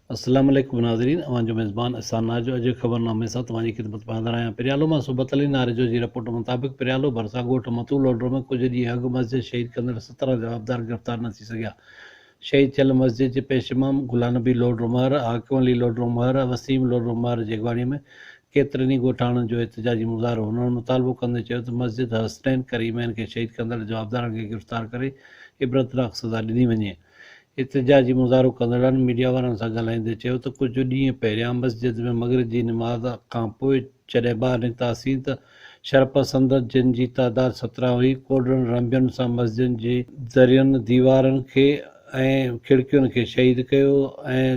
अस्सलाम वालेकुम नाज़रीन, अवां जो मेज़बान अहसान नाज़ जो अॼु ख़बरनामे सां तव्हांजी ख़िदमत में हाज़िर आहियां। पिरियालो मां सूबत अली नारेजो जी रिपोर्ट मुताबिक़ पिरियालो भरिसां ॻोठ मतूल ऑर्डर में कुझु ॾींहं अॻु मस्जिद शहीद कंदड़ 17 जवाबदार गिरफ़्तार न थी सघिया। शहीद थियल मस्जिद जे पेश इमाम गुलाम नबी लोडरो महर, हाकिम अली लोडरो महर, वसीम लोडरो महर जी अॻवानी में केतिरनि ई ॻोठाणनि जो एहतिजाजी मुज़ाहिरो। हुननि मुतालबो कंदे चयो त मस्जिद हसनैन करीमैन खे शहीद कंदड़ जवाबदारनि खे गिरफ़्तार करे इबरतनाक सज़ा ॾिनी वञे। एहतिजाजी मुज़ाहिरो कंदड़नि मीडिया वारनि सां ॻाल्हाईंदे चयो त कुझु ॾींहं पहिरियां मस्जिद में मग़रिब जी नमाज़ खां पोइ जॾहिं ॿाहिरि निकितासीं त शरपसंद जिन जी तादाद 17 हुई, कोडरनि रंबियुनि सां मस्जिद जे ज़रियनि दीवारनि खे ऐं खिड़कियुनि खे शहीद कयो ऐं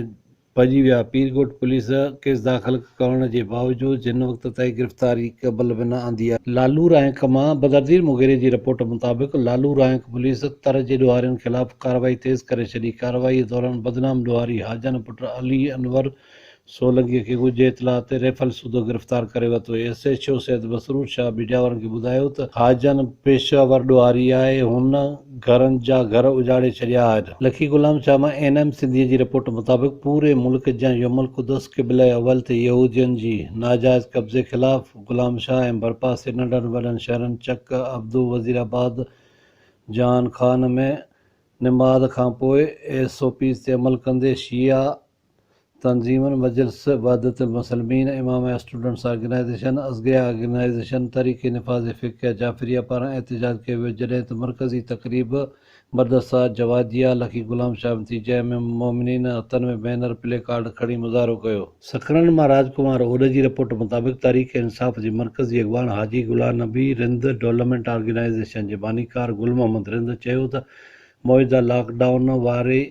भॼी विया। पीरगोट पुलिस केस दाख़िल करण जे बावजूदि जिन वक़्त ताईं गिरफ़्तारी क़बल में न आंदी आहे। लालू रैंक मां बदरदीन मुगेरे जी रिपोर्ट मुताबिक़ लालू रैंक पुलिस तर जे ॾुहारियुनि ख़िलाफ़ कार्रवाई तेज़ करे छॾी। कार्रवाईअ दौरान बदनाम ॾुहारी हाजन पुट अली अनवर सोलंकीअ खे ॻुझे इतला ते रेफल सूदो गिरफ़्तार करे वरितो। SHO सैयद मसरूर शाह मीडिया वारनि खे ॿुधायो त हाजन पेशावर ॾुहारी आहे, हुन घरनि जा घर उजाड़े छॾिया आहिनि। लखी गुलाम शाह मां NM सिंधीअ जी रिपोर्ट मुताबिक़ पूरे मुल्क जा यमुल क़ुदस क़िबला अवल ते यहूदियुनि जी नाजाइज़ कब्ज़े ख़िलाफ़ गुलाम शाह ऐं भरपासे नंढनि वॾनि शहरनि चक, अब्दू, वज़ीराबाद, जान खान में निमाज़ खां पोइ SOPs ते अमल कंदे शिया तंज़ीमनि मजलिस वहदतुल मुस्लिमीन, इमाम स्टूडेंट्स ऑर्गेनाइज़ेशन, असगिया ऑर्गेनाइज़ेशन, तहरीक निफ़ाज़ फ़िक़ह जाफ़रिया पारां एहतिजाज कयो वियो, जॾहिं त मरकज़ी तक़रीब मदरसा जवादिया लखी गुलाम शाह नतीजे में मोमिनीन हथनि में बैनर प्ले कार्ड खणी मुज़ाहिरो कयो। सखरनि मां राजकुमार ओड जी रिपोर्ट मुताबिक़ तहरीक इंसाफ़ जी मरकज़ी अॻवान हाजी गुलाम नबी रिंद डेवलपमेंट ऑर्गेनाइज़ेशन जे बानीकार गुल मोहम्मद रिंद चयो त मौजूदा लॉकडाउन वारे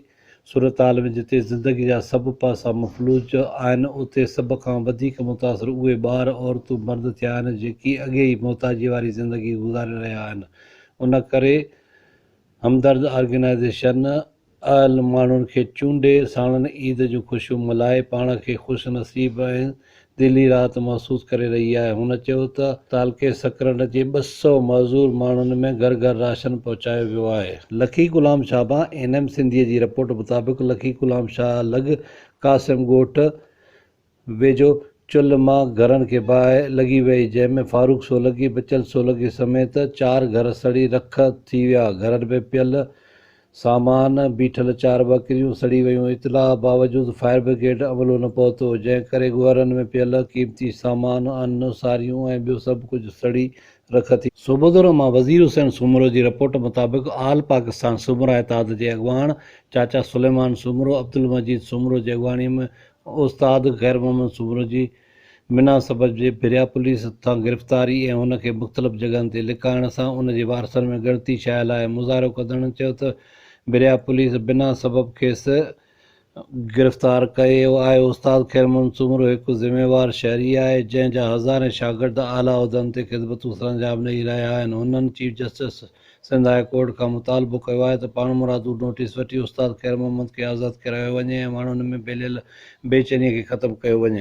सूरतहाल में जिते ज़िंदगी जा सभु पासा मफ़लूज आहिनि, उते सभ खां वधीक मुतासिर उहे ॿार, औरतूं, मर्द थिया आहिनि जेकी अॻे ई मोहताजी वारी ज़िंदगी गुज़ारे रहिया आहिनि। उन करे हमदर्द ऑर्गेनाइज़ेशन अहल माण्हुनि खे चूंडे साणनि ईद जूं ख़ुशियूं मल्हाए पाण खे ख़ुशि नसीब ऐं दिली राहत महसूस करे रही आहे। हुन चयो त तालके सकरन जे 200 मज़ूर माण्हुनि में घर घर राशन पहुचायो वियो आहे। लखी गुलाम शाह मां NM सिंधीअ जी रिपोर्ट मुताबिक़ लखी गुलाम शाह लॻ कासिम ॻोठ वेझो चुल्ह मां घरनि खे बाहि लॻी वई, जंहिंमें फारूक सोलंकी, बचल सोलंकी समेत 4 घर सड़ी रख थी विया। घरनि में पियल सामान बीठल 4 बकरियूं सड़ी वयूं। इतला बावजूदि फायर ब्रिगेड अमलो न पहुतो, जंहिं करे घरनि में पियल क़ीमती सामान, अन्न, साड़ियूं ऐं ॿियो सभु कुझु सड़ी रख थी। सोबोदरो मां वज़ीर हुसैन सूमरो जी रिपोर्ट मुताबिक़ आल पाकिस्तान सूमरा इत्तेहाद जे अॻवान चाचा सुलेमान सूमरो, अब्दुल मजीद सूमरो जी अॻवानी में उस्ताद ख़ैर मोहम्मद सूमरो जी बिना सबब जे बिरिया पुलिस तां गिरफ़्तारी ऐं हुन खे मुख़्तलिफ़ जॻहनि ते लिकाइण सां उन जे वारसनि में ॻणती शाइल आहे। मुज़ाहिरो कंदड़नि चयो त बिरिया पुलिस बिना सबब खेसि गिरफ़्तार कयो आहे। उस्ताद ख़ैर मोहम्मद सूमरो हिकु ज़िम्मेवार शहरी आहे, जंहिं जा हज़ारे शागिर्द आला उहिदनि ते ख़िदमतूं सरअंजाम ॾेई रहिया आहिनि। हुननि chief justice Sindh high court खां मुतालबो कयो आहे त पाण मुरादू नोटिस वठी उस्ताद ख़ैर मोहम्मद खे आज़ादु करायो वञे ऐं माण्हुनि में फैलियल बेचैनीअ खे ख़तमु कयो वञे।